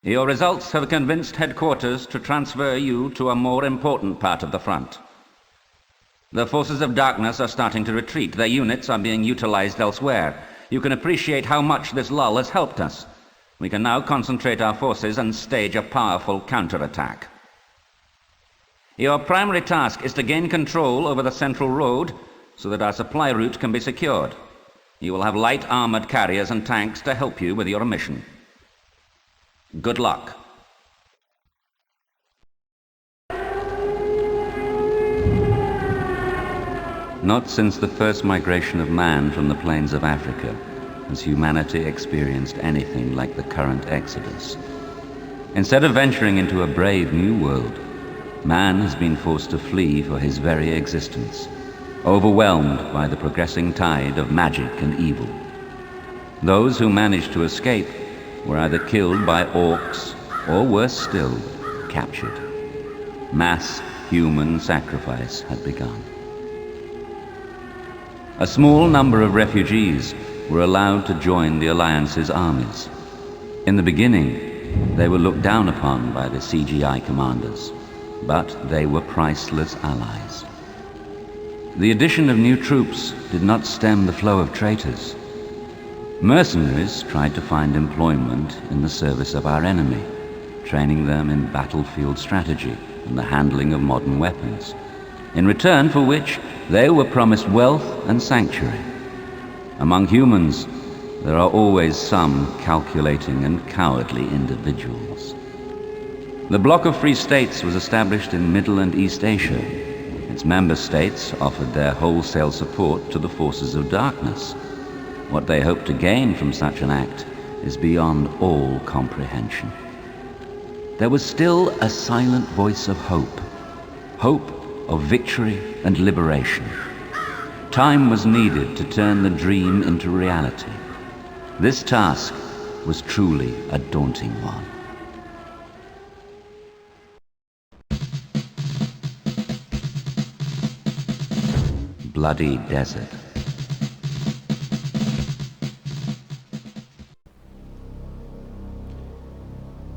Your results have convinced headquarters to transfer you to a more important part of the front. The forces of darkness are starting to retreat. Their units are being utilized elsewhere. You can appreciate how much this lull has helped us. We can now concentrate our forces and stage a powerful counterattack. Your primary task is to gain control over the central road so that our supply route can be secured. You will have light armored carriers and tanks to help you with your mission. Good luck. Not since the first migration of man from the plains of Africa has humanity experienced anything like the current exodus. Instead of venturing into a brave new world, man has been forced to flee for his very existence, overwhelmed by the progressing tide of magic and evil. Those who managed to escape were either killed by orcs or, worse still, captured. Mass human sacrifice had begun. A small number of refugees were allowed to join the Alliance's armies. In the beginning, they were looked down upon by the CGI commanders, but they were priceless allies. The addition of new troops did not stem the flow of traitors. Mercenaries tried to find employment in the service of our enemy, training them in battlefield strategy and the handling of modern weapons, in return for which they were promised wealth and sanctuary. Among humans, there are always some calculating and cowardly individuals. The Bloc of Free States was established in Middle and East Asia. Its member states offered their wholesale support to the forces of darkness. What they hope to gain from such an act is beyond all comprehension. There was still a silent voice of hope. Hope of victory and liberation. Time was needed to turn the dream into reality. This task was truly a daunting one. Bloody desert.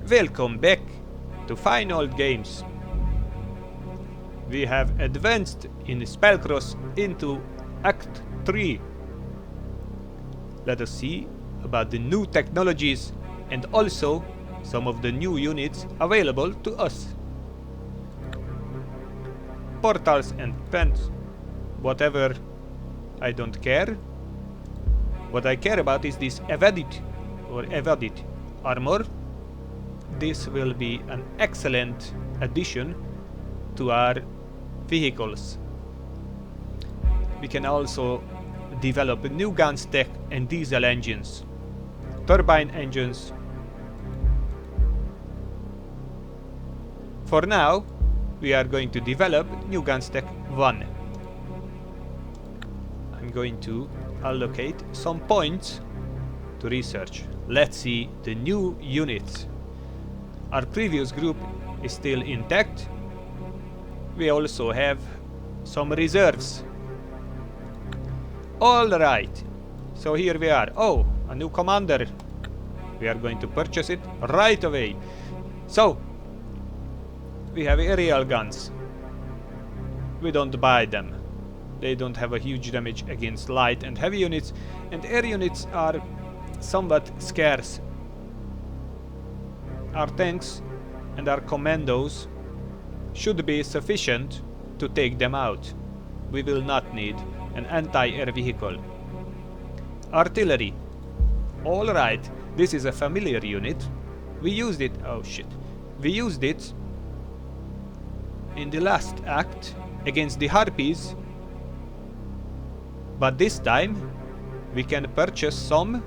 Welcome back to Fine Old Games. We have advanced in Spellcross into Act 3. Let us see about the new technologies and also some of the new units available to us. Portals and vents, whatever, I don't care. What I care about is this evaded armor. This will be an excellent addition to our vehicles. We can also develop new gun stack and diesel engines, turbine engines. For now, we are going to develop new gun stack 1. I'm going to allocate some points to research. Let's see the new units. Our previous group is still intact. We also have some reserves. Alright, so here we are. Oh, a new commander. We are going to purchase it right away. So, we have aerial guns. We don't buy them. They don't have a huge damage against light and heavy units, and air units are somewhat scarce. Our tanks and our commandos should be sufficient to take them out. We will not need an anti-air vehicle. Artillery. Alright, this is a familiar unit. We used it... oh shit. We used it in the last act against the Harpies. But this time we can purchase some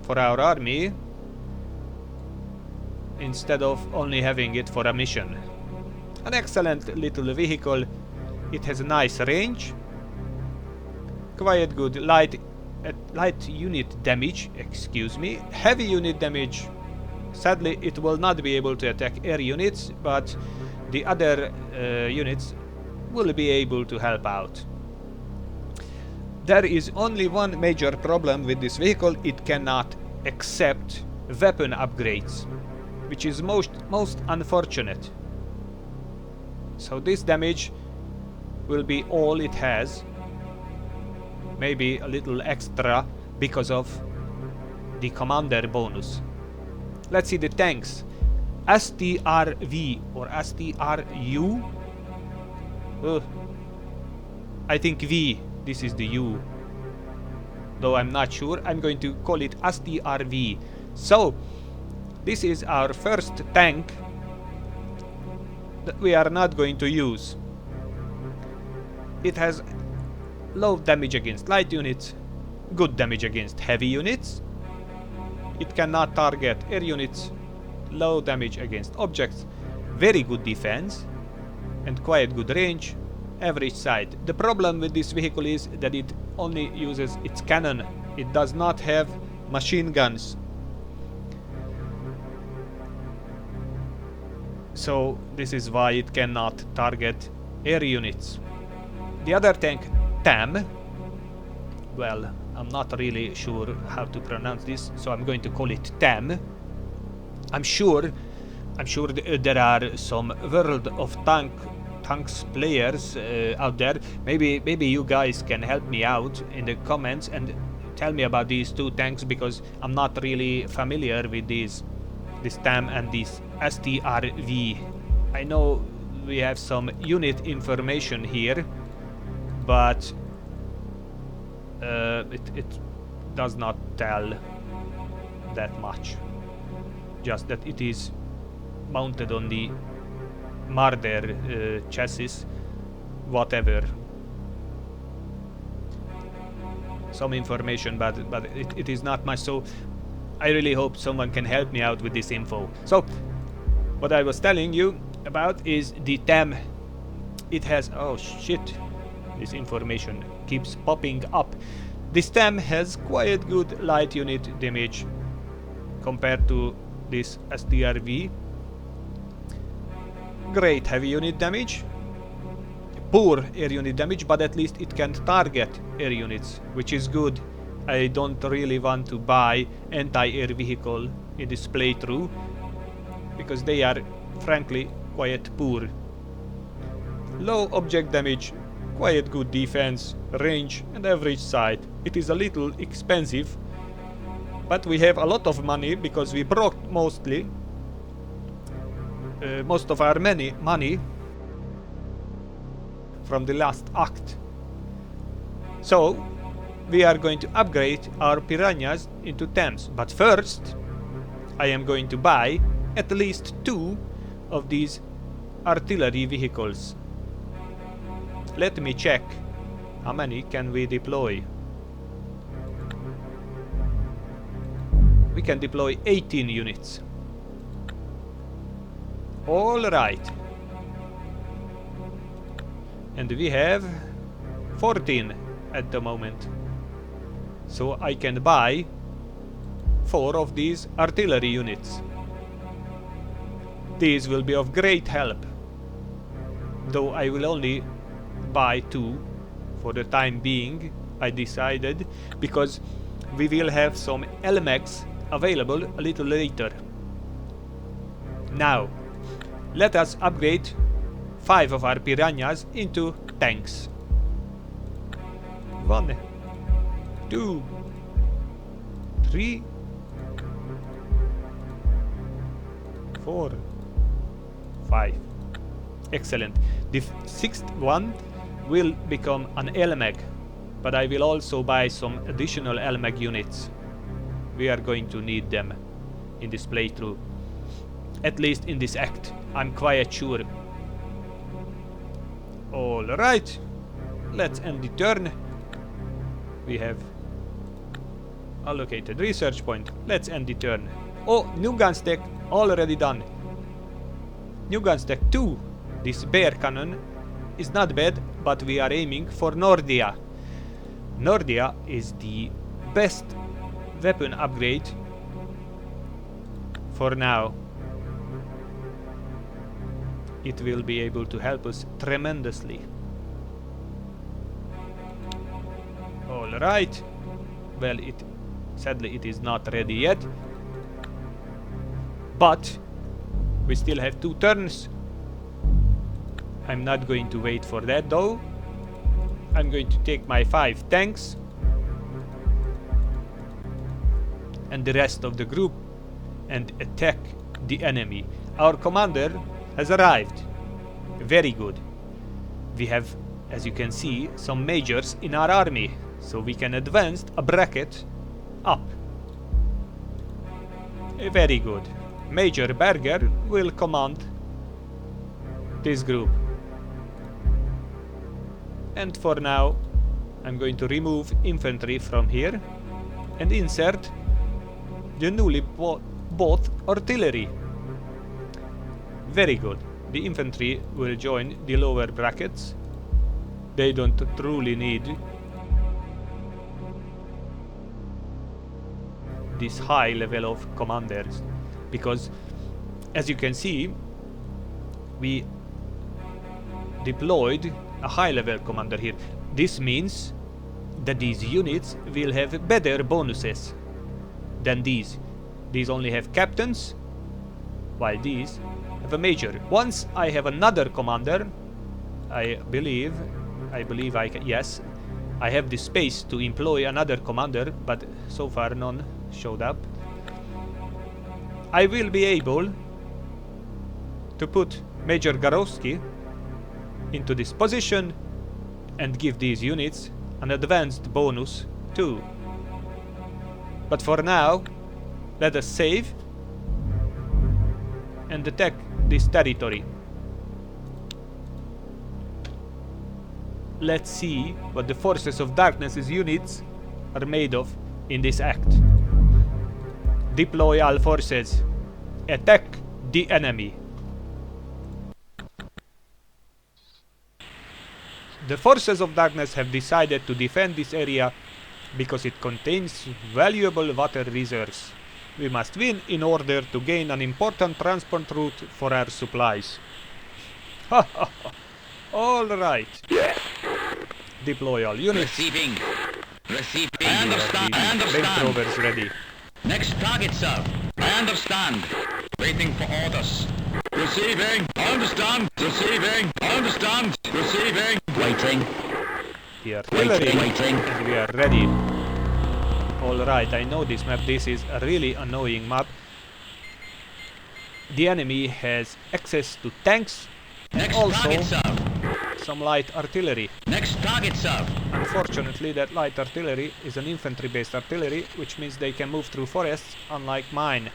for our army instead of only having it for a mission. An excellent little vehicle. It has a nice range, quite good light unit damage, heavy unit damage. Sadly, it will not be able to attack air units, but the other units will be able to help out. There is only one major problem with this vehicle: it cannot accept weapon upgrades. which is most unfortunate. So this damage will be all it has. Maybe a little extra because of the commander bonus. Let's see the tanks. STRV or STRU? I think V. This is the U. Though I'm not sure, I'm going to call it STRV. So, this is our first tank that we are not going to use. It has low damage against light units, good damage against heavy units. It cannot target air units, low damage against objects, very good defense, and quite good range, average sight. The problem with this vehicle is that it only uses its cannon. It does not have machine guns. So this is why it cannot target air units. The other tank, TAM, well, I'm not really sure how to pronounce this, so I'm going to call it TAM. I'm sure there are some World of Tanks players out there. Maybe you guys can help me out in the comments and tell me about these two tanks, because I'm not really familiar with this TAM and this STRV. I know we have some unit information here, but it does not tell that much. Just that it is mounted on the Marder chassis, whatever. Some information, but it is not much, so I really hope someone can help me out with this info. So, what I was telling you about is the TAM. It has... oh shit, this information keeps popping up. This TAM has quite good light unit damage compared to this STRV. Great heavy unit damage, poor air unit damage, but at least it can target air units, which is good. I don't really want to buy anti-air vehicle in this playthrough, because they are frankly quite poor. Low object damage, quite good defense, range and average sight. It is a little expensive, but we have a lot of money because we broke most of our money from the last act. So we are going to upgrade our piranhas into TAMs, but first I am going to buy at least 2 of these artillery vehicles. Let me check how many can we deploy. We can deploy 18 units. Alright. And we have 14 at the moment. So I can buy 4 of these artillery units. These will be of great help, though I will only buy 2 for the time being, I decided, because we will have some LMX available a little later. Now, let us upgrade 5 of our piranhas into tanks. 1, 2, 3, 4, 5. Excellent. The 6th one will become an LMAG, but I will also buy some additional LMAG units. We are going to need them in this playthrough, at least in this act, I'm quite sure. Alright, let's end the turn. We have allocated research point. Let's end the turn. Oh, new gun stack already done. New gun stack 2. This bear cannon is not bad, but we are aiming for Nordia. Nordia is the best weapon upgrade for now. It will be able to help us tremendously. Alright. Well, sadly it is not ready yet. But We still have 2 turns. I'm not going to wait for that though. I'm going to take my 5 tanks and the rest of the group and attack the enemy. Our commander has arrived. Very good. We have, as you can see, some majors in our army, so we can advance a bracket up. Very good. Major Berger will command this group. And for now, I'm going to remove infantry from here and insert the newly bought artillery. Very good. The infantry will join the lower brackets. They don't truly need this high level of commanders, because as you can see, we deployed a high level commander here. This means that these units will have better bonuses than these. These only have captains, while these have a major. Once I have another commander, I believe yes, I have the space to employ another commander, but so far none showed up. I will be able to put Major Garowski into this position and give these units an advanced bonus too. But for now, let us save and attack this territory. Let's see what the Forces of Darkness's units are made of in this act. Deploy all forces. Attack the enemy. The Forces of Darkness have decided to defend this area because it contains valuable water reserves. We must win in order to gain an important transport route for our supplies. Ha ha ha. Alright. Yes. Deploy all units. Receiving. I understand. Flamethrowers ready. Next target, sir. I understand. Waiting for orders. Receiving. Understand. Receiving. Understand. Receiving. Waiting. The artillery. Waiting. And we are ready. Alright, I know this map. This is a really annoying map. The enemy has access to tanks and Next also target, sir. some light artillery. Next target, sir. Unfortunately, that light artillery is an infantry-based artillery, which means they can move through forests, unlike mine.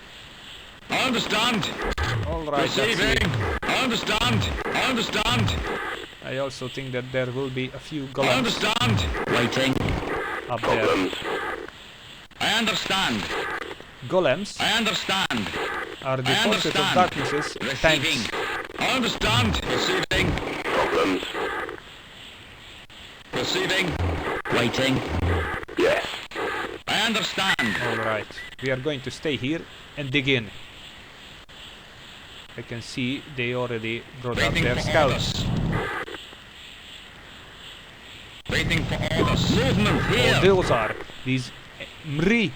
Understand. Alright, that's Receiving. it. Understand. Understand. I also think that there will be a few golems Understand. Waiting. up there. I understand. Golems I understand. are the I Forces of understand. Darkness's Receiving. tanks. I understand. Receiving. Problems. Receiving. Waiting. Yes. I understand. Alright, we are going to stay here and dig in. I can see they already brought up Waiting their for scouts. orders. Waiting for orders. Movement Oh, here. those are these MRI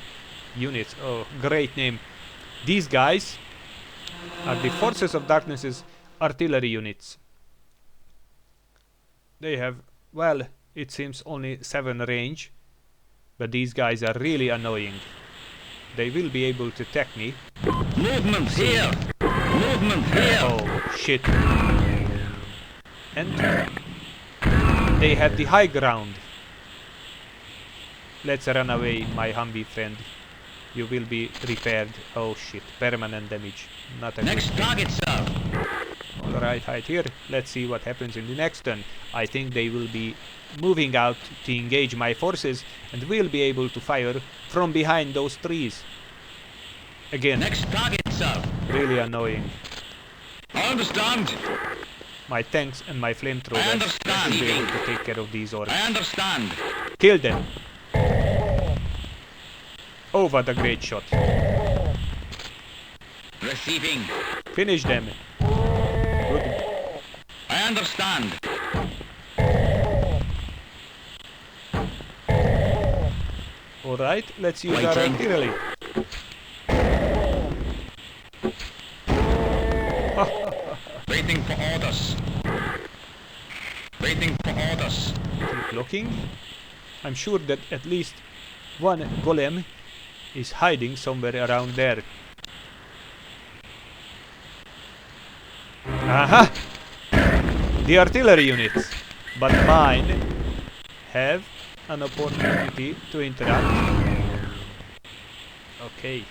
units. Oh, great name. These guys are the Forces of Darkness's artillery units. They have, well, it seems only 7 range, but these guys are really annoying. They will be able to attack me. Movement here. Movement here. Oh, shit. And they have the high ground. Let's run away, my Humvee friend. You will be repaired. Oh shit, permanent damage. Not a Next good thing. target, sir. Alright, hide here. Let's see what happens in the next turn. I think they will be moving out to engage my forces and will be able to fire from behind those trees. Again, Next target, sir. really annoying. I understand. My tanks and my I flamethrowers understand. will be able to take care of these orcs. I understand. Kill them! Oh, what a great shot. Receiving. Finish them. Good. I understand. Alright, let's use our Waiting. artillery. blocking. I'm sure that at least one golem is hiding somewhere around there. Aha! The artillery units! But mine have an opportunity to interact. Okay,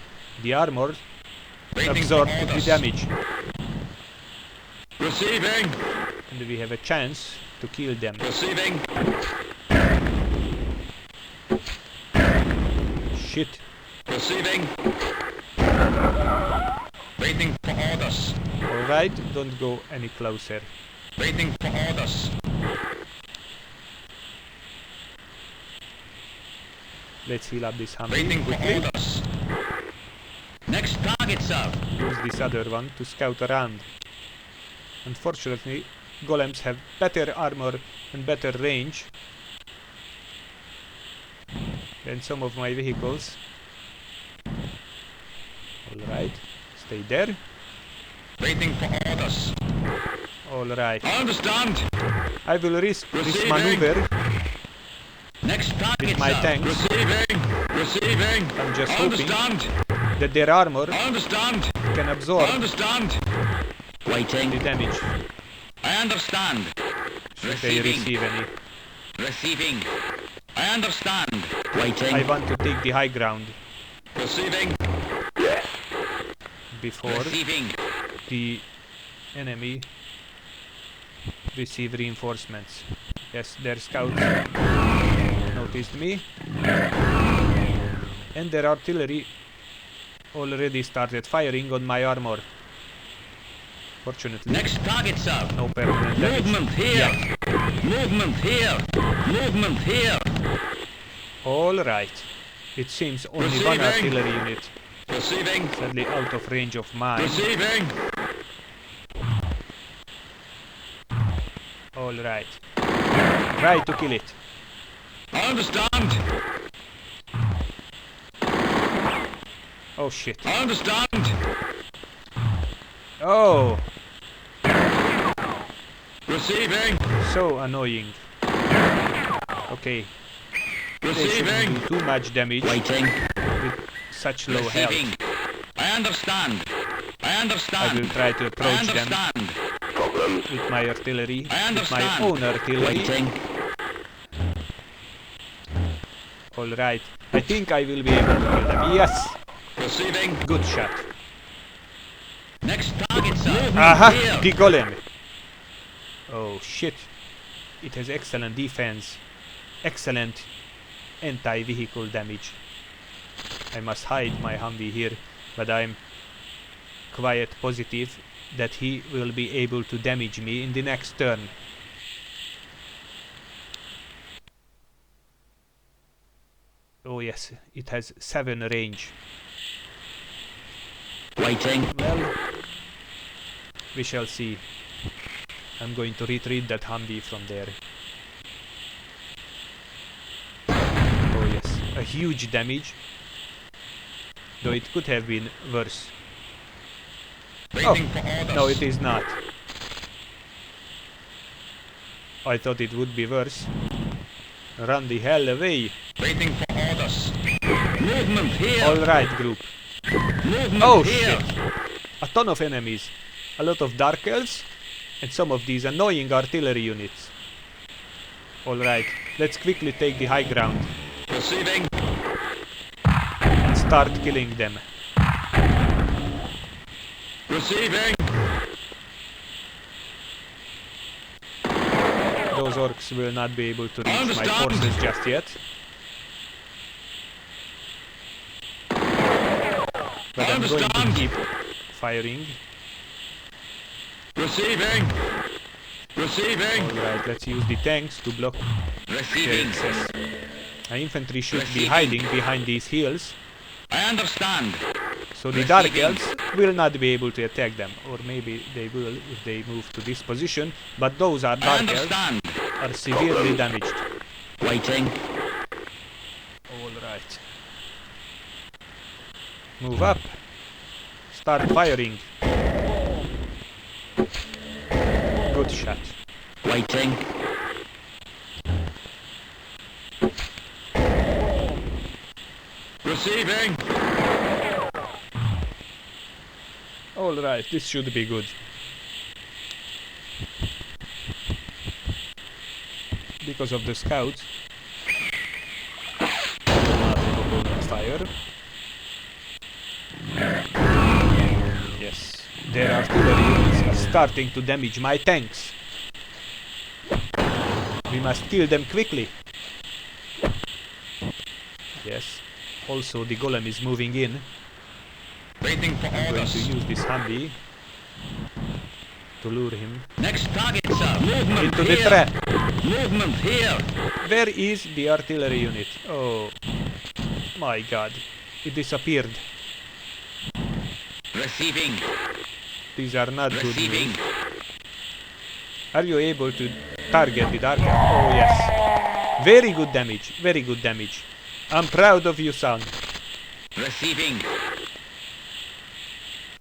the armor absorbed the damage. Receiving. And we have a chance to kill them. Receiving. Shit. Receiving. Waiting for orders. Alright, don't go any closer. Waiting for orders. Let's heal up this hammer Waiting for quickly. orders. Next target, sir. Use this other one to scout around. Unfortunately, golems have better armor and better range than some of my vehicles. Alright, stay there. Waiting for orders. Alright, I understand. I will risk this Receiving. maneuver. Next target, With my sir. tanks. Receiving. Receiving. I'm just I hoping understand. that their armor I understand. can I absorb understand. the Waiting. damage. I understand. Should they receive any. Receiving. I understand. Waiting. I want to take the high ground Receiving. before Receiving. the enemy receive reinforcements. Yes, their scouts noticed me. And their artillery already started firing on my armor. Fortunately, Next target, sir. no permanent damage. Movement here. Movement here. Movement here. Alright. It seems only one Receiving. artillery unit, Receiving. sadly out of range of mine. Receiving. Alright. Try to kill it. I understand. Oh shit. I understand. Oh, Receiving. so annoying. Okay, they shouldn't Receiving. do too much damage Waiting. with such low Receiving. health. I understand. I I understand. will try to I approach them understand. with my artillery, I with my understand. own artillery. Waiting. Alright, I think I will be able to kill them. Yes, Receiving. good shot. Next target, sir. Movement Aha, here. the golem. Oh shit, it has excellent defense, excellent anti-vehicle damage. I must hide my Humvee here, but I'm quite positive that he will be able to damage me in the next turn. Oh yes, it has 7 range. Waiting. Well, we shall see. I'm going to retreat that Humvee from there. Oh yes, a huge damage. Though it could have been worse. Waiting for orders. No, it is not. I thought it would be worse. Run the hell away. Waiting for orders. Movement here. Alright, group. Movement Oh here. shit. A ton of enemies. A lot of dark elves. And some of these annoying artillery units. Alright, let's quickly take the high ground. Receiving. And start killing them. Receiving. Those orcs will not be able to reach my Understand. forces just yet. But I'm going to Understand. keep firing. Receiving. Receiving. Alright, let's use the tanks to block their Receiving. access. My infantry should be Receiving. hiding behind these hills, I understand. so the dark Receiving. elves will not be able to attack them. Or maybe they will if they move to this position, but those are I dark elves understand. are severely damaged. Waiting. Alright. Move up. Start firing. Good shot. Waiting. Receiving. Alright, this should be good. Because of the scouts. Not able to fire. Yes, their artillery units are starting to damage my tanks. We must kill them quickly. Yes. Also, the golem is moving in. Waiting for I'm going to orders. use this Humvee to lure him Next target, sir. Movement into the here. trap. Movement here. Where is the artillery unit? Oh my god. It disappeared. Receiving. These are not good Receiving. news. Are you able to target the dark? Oh yes. Very good damage. Very good damage. I'm proud of you, son. Receiving.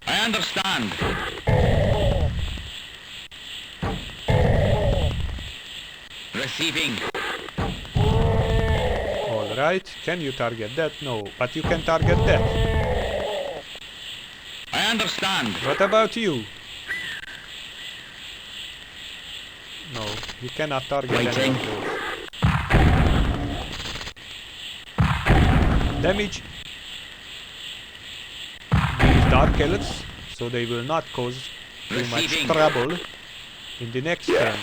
I understand. Receiving. Alright. Can you target that? No. But you can target that. I understand. What about you? No. You cannot target any Waiting. of those. Damage these dark elves so they will not cause too much Receiving. trouble in the next turn.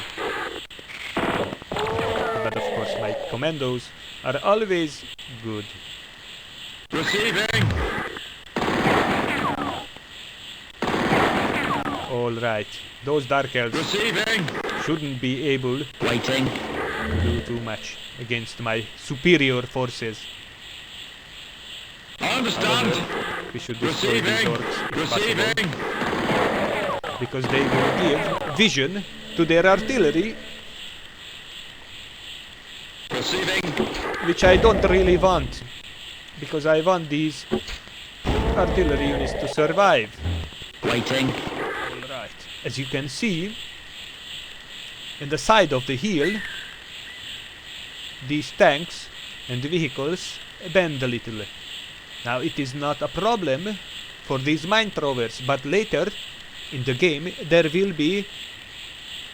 But of course my commandos are always good. Receiving. Alright, those dark elves Receiving. shouldn't be able Waiting. to do too much against my superior forces. I understand. We should destroy these Receiving. orcs if possible, Receiving. because they will give vision to their artillery, Receiving. which I don't really want, because I want these artillery units to survive. Waiting. Alright, as you can see, in the side of the hill, these tanks and vehicles bend a little. Now it is not a problem for these mine throwers, but later in the game there will be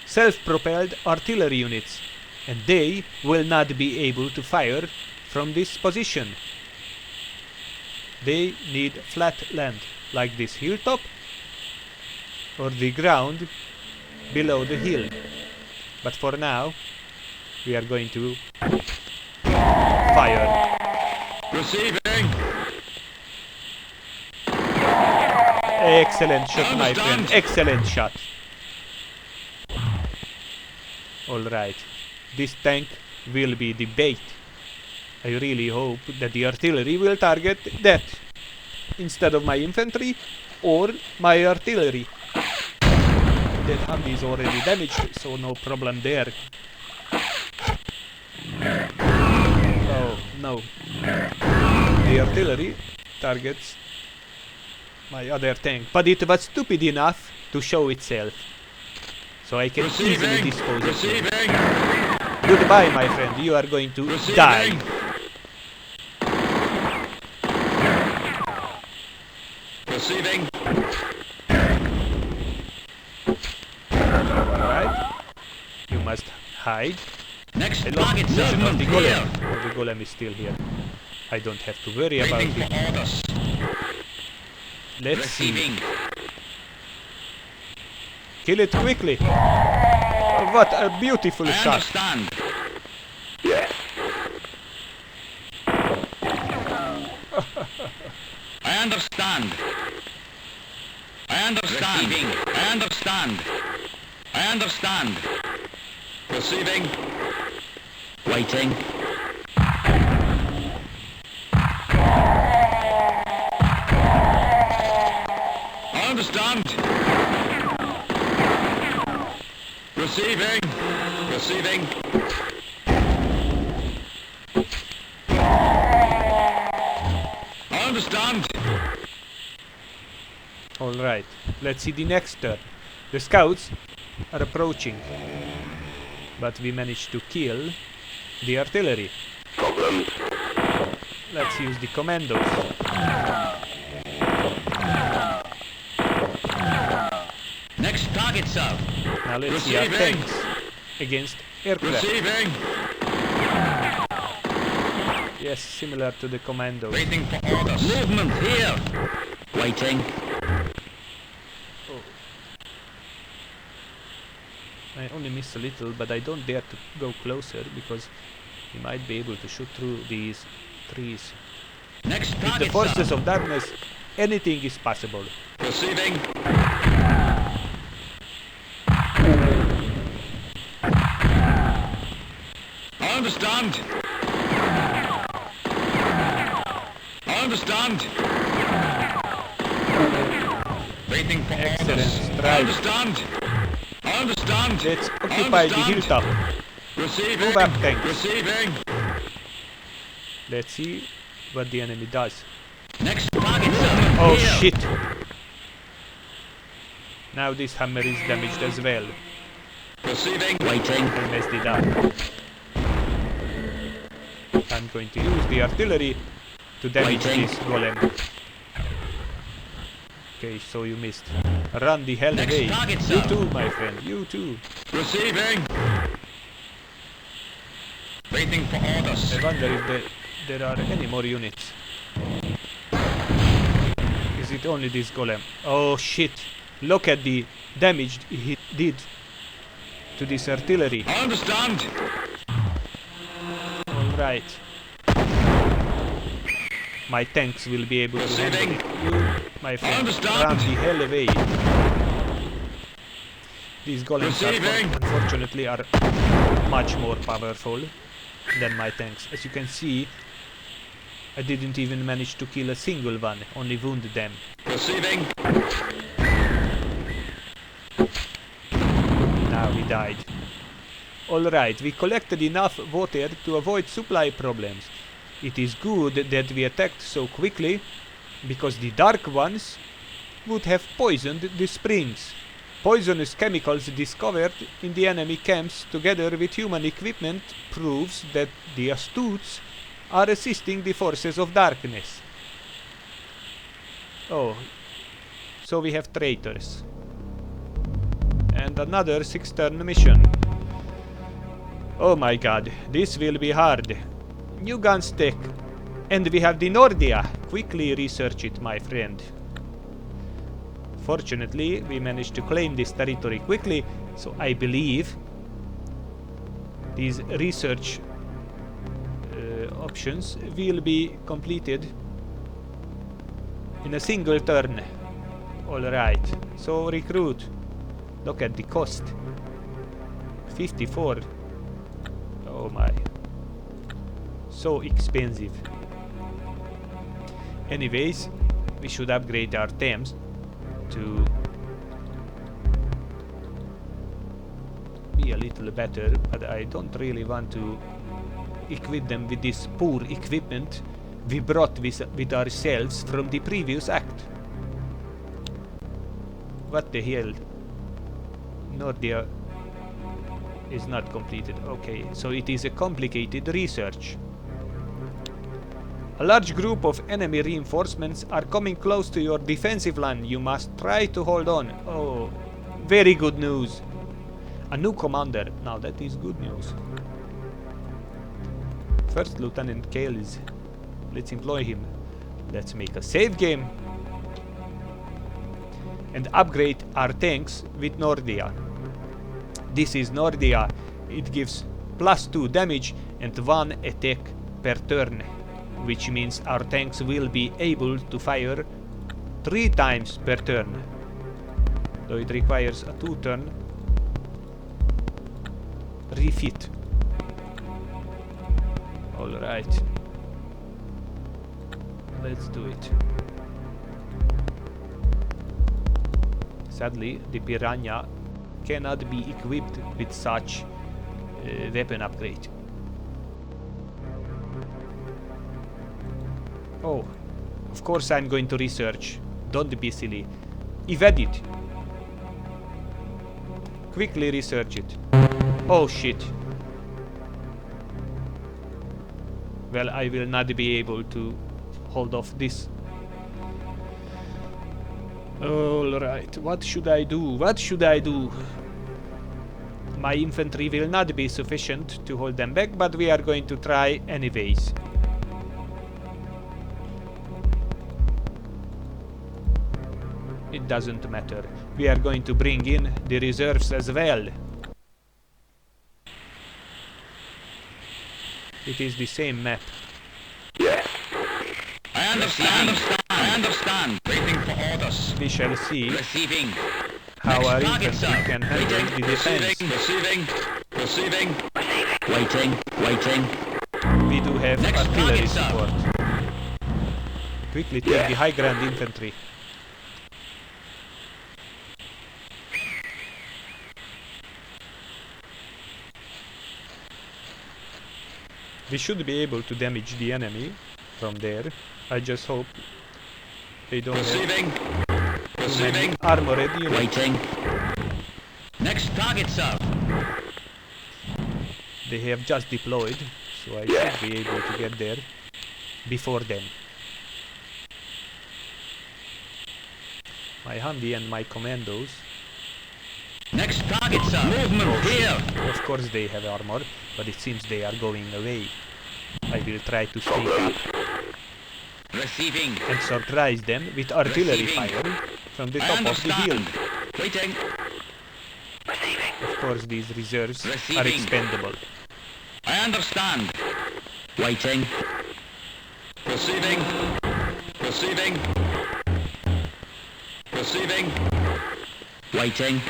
self-propelled artillery units, and they will not be able to fire from this position. They need flat land, like this hilltop, or the ground below the hill. But for now, we are going to fire. Receiving. Excellent shot, my friend. Excellent shot. Alright. This tank will be the bait. I really hope that the artillery will target that instead of my infantry or my artillery. That Humvee is already damaged, so no problem there. Oh, no. The artillery targets my other tank, but it was stupid enough to show itself. So I can easily Receiving. dispose of it. Receiving. Goodbye, my friend. You are going to Receiving. die. Receiving. Alright. You must hide. Next I lost target, sir. vision of the Movement here. golem. Oh, the golem is still here. I don't have to worry about Waiting it. for orders. Let's see. Receiving. Kill it quickly. Oh, what a beautiful I shot. understand. I understand. I understand. Receiving. I understand. I understand. Receiving. Waiting. I understand. Receiving. Receiving. I understand. Alright. Let's see the next turn. The scouts are approaching. But we managed to kill the artillery. Problem. Let's use the commandos. Next target, sir. Now let's see our Receiving. tanks against aircraft. Receiving. Yes, similar to the commandos. Waiting for orders. Movement here. Waiting. Oh. I only miss a little, but I don't dare to go closer because he might be able to shoot through these trees. Next With the target, forces sir. of darkness, anything is possible. Receiving. I understand. I understand. Waiting for Excellent orders. I strike. understand. I understand. Let's I occupy the understand. hilltop. Receiving. Move up, tanks. Receiving. Let's see what the enemy does. Next target, sir. Oh Here. shit! Now this hammer is damaged as well. Receiving. Waiting. I messed it up. I'm going to use the artillery to damage Waiting. this golem. Okay, so you missed. Run the hell Next away. target, You sir. too, my friend. You too. Receiving. Waiting for orders. I wonder if there are any more units. Is it only this golem? Oh shit! Look at the damage he did to this artillery. I understand. Alright. My tanks will be able to handle Receiving. it. You, my friend, understand. run the hell away. These golems Receiving. unfortunately are much more powerful than my tanks. As you can see, I didn't even manage to kill a single one, only wound them. Receiving. Now he died. Alright, we collected enough water to avoid supply problems. It is good that we attacked so quickly, because the Dark Ones would have poisoned the springs. Poisonous chemicals discovered in the enemy camps together with human equipment proves that the Astutes are assisting the forces of darkness. Oh, so we have traitors. And another 6-turn mission. Oh my god, this will be hard. New guns tech. And we have the Nordia. Quickly research it, my friend. Fortunately, we managed to claim this territory quickly, so I believe these research options will be completed in a single turn. Alright, so recruit. Look at the cost. 54. Oh my. So expensive. Anyways, we should upgrade our Thames to be a little better, but I don't really want to equip them with this poor equipment we brought with ourselves from the previous act. What the hell? Nordia is not completed. Okay, so it is a complicated research. A large group of enemy reinforcements are coming close to your defensive line. You must try to hold on. Oh, very good news. A new commander. Now that is good news. First Lieutenant Kales. Let's employ him. Let's make a save game. And upgrade our tanks with Nordia. This is Nordia. It gives +2 damage and 1 attack per turn, which means our tanks will be able to fire 3 times per turn. Though it requires a 2-turn refit. Alright. Let's do it. Sadly, the Piranha cannot be equipped with such weapon upgrade. Oh, of course I'm going to research. Don't be silly. Evade it. Quickly research it. Oh shit. Well, I will not be able to hold off this. Alright, what should I do? What should I do? My infantry will not be sufficient to hold them back, but we are going to try anyways. It doesn't matter. We are going to bring in the reserves as well. It is the same map. I understand. I understand. Waiting for orders. We shall see Receiving. how our Next target, infantry sir. can handle the defense. Receiving. Waiting. We do have Next artillery target, sir. support. Quickly take the high ground infantry. We should be able to damage the enemy from there. I just hope they don't have too many armored units. Waiting. Next target, sir. They have just deployed, so I should be able to get there before them. My Humvee and my commandos. Next target, sir. Movement here. Of course they have armor, but it seems they are going away. I will try to sneak up Receiving. and surprise them with artillery Receiving. fire from the top of the hill. Waiting. Of course these reserves are Receiving. expendable. I understand. Waiting. Receiving. Waiting.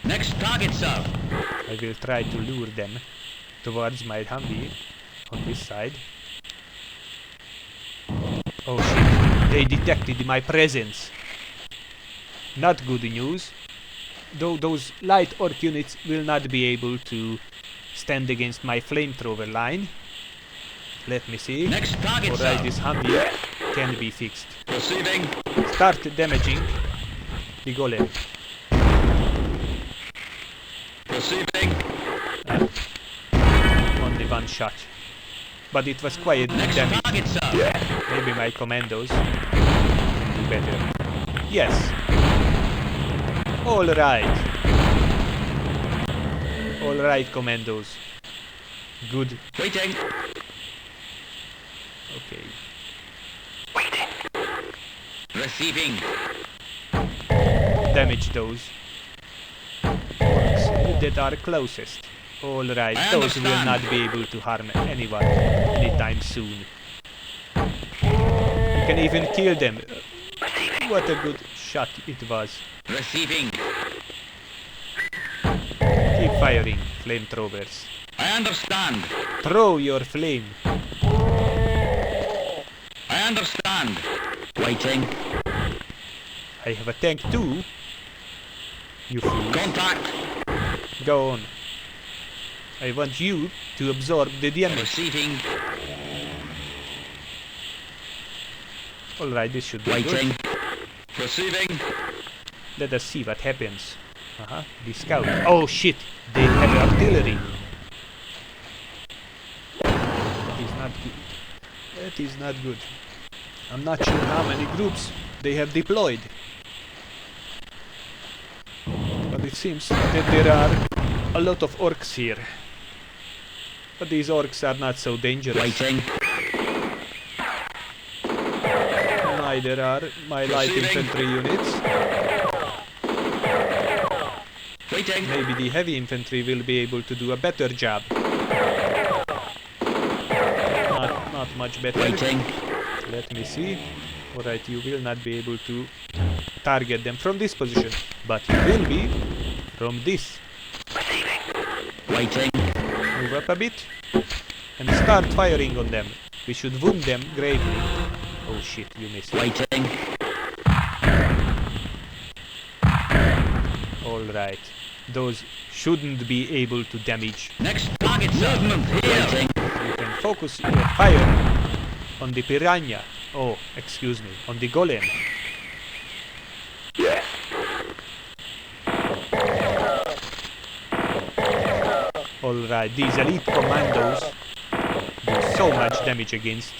Next target, sir. I will try to lure them towards my Humvee on this side. Oh shit, they detected my presence. Not good news. Though those light orc units will not be able to stand against my flamethrower line. Let me see. Next target, Alright, sir. this Humvee can be fixed. Receiving. Start damaging the golem. Receiving. Only one shot. But it was quite good Next damage. target, sir. Maybe my commandos do better. Yes. Alright. Alright, commandos. Good. Waiting. Okay. Receiving. Damage those orcs that are closest. Alright, I those will understand. not be able to harm anyone anytime soon. You can even kill them. What a good shot it was. Receiving. Keep firing, flamethrowers. I understand. Throw your flame. I understand. Waiting. I have a tank too. You fool. Contact. Go on. I want you to absorb the damage. Receiving. Alright, this should be Waiting. good. Receiving. Let us see what happens. The scout. Oh shit! They have artillery. That is not good. That is not good. I'm not sure how many groups they have deployed. But it seems that there are a lot of orcs here. But these orcs are not so dangerous. Waiting. Neither are my light Receiving. infantry units. Waiting. Maybe the heavy infantry will be able to do a better job. Not much better. Waiting. Let me see. Alright, you will not be able to target them from this position, but you will be from this. Waiting. Move up a bit and start firing on them. We should wound them gravely. Oh shit, you missed. Waiting. Alright. Those shouldn't be able to damage. Next target, sir. Movement here. Waiting. You can focus your fire on the piranha. Oh, excuse me, on the golem. Alright, these elite commandos so much damage against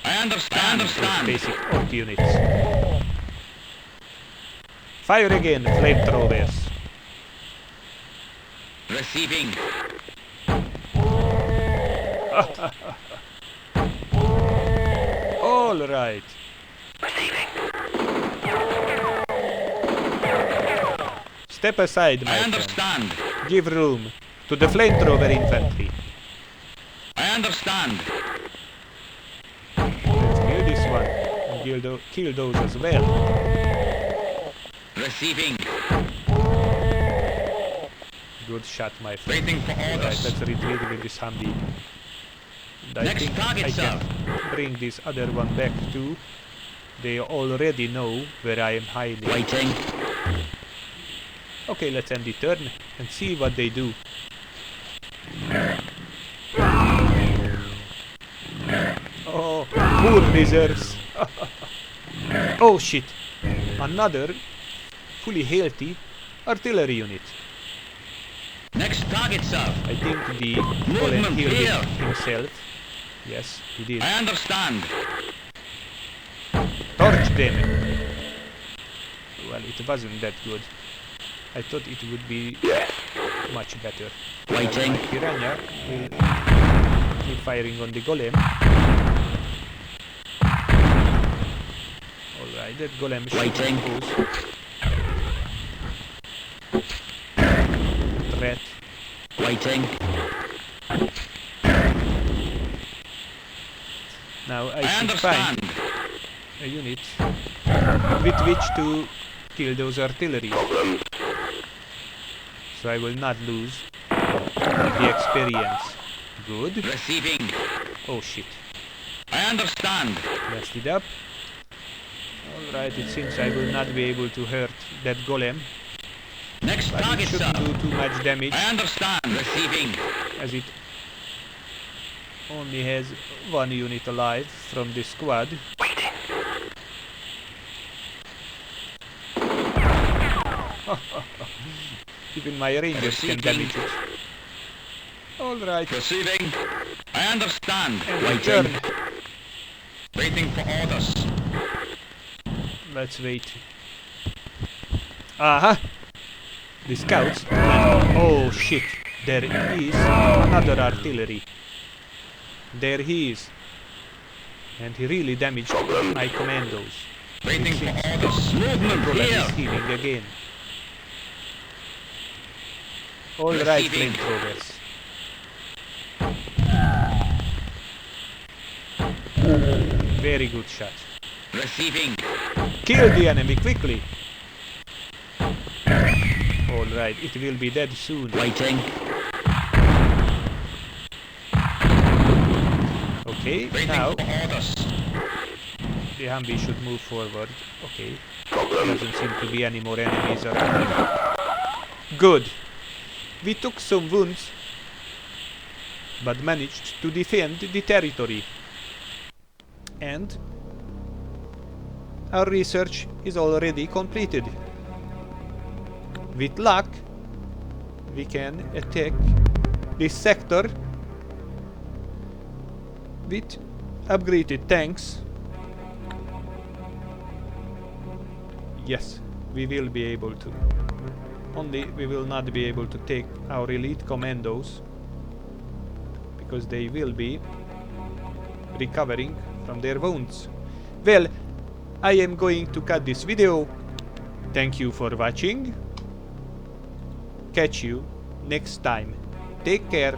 I understand. those basic orc units. Fire again, flamethrowers. Receiving. All right. Step aside, my I friend. understand. Give room to the flamethrower infantry. I understand. Let's kill this one and kill those as well. Receiving. Good shot, my friend. Waiting for Alright, orders. let's retreat with this Humvee. And I Next think target, I sir. can bring this other one back too. They already know where I am hiding. Waiting. Okay, let's end the turn and see what they do. Oh, poor reserves. Oh shit. Another fully healthy artillery unit. Next target, sir. I think the golem Movement healed here. himself. Yes, he did. I understand. Torch them. Well, it wasn't that good. I thought it would be much better. Waiting. My piranha will keep firing on the golem. Alright, that golem should Waiting. pose threat. Waiting. Now I I should find understand. a unit with which to kill those artillery. So I will not lose the experience. Good. Receiving. Oh shit. I understand. Messed it up. Alright, it seems I will not be able to hurt that golem. Next But it target, shouldn't sir. do too much damage, I understand. Receiving. as it only has one unit alive from this squad. Even my rangers can damage it. Alright, Receiving. I understand. and Waiting. return. Waiting for orders. Let's wait. Aha! The scouts. Oh shit! There is another artillery. There he is. And he really damaged my commandos. Waiting for orders. Movement Golem here. is healing again. Alright, Receiving. flamethrowers. Very good shot. Receiving. Kill the enemy quickly! Alright, it will be dead soon. Waiting. Okay, Waiting now for orders. the Humvee should move forward. Okay. Doesn't seem to be any more enemies around. Good. We took some wounds, but managed to defend the territory. And our research is already completed. With luck, we can attack this sector with upgraded tanks. Yes, we will be able to. Only we will not be able to take our elite commandos because they will be recovering from their wounds. Well, I am going to cut this video. Thank you for watching. Catch you next time. Take care.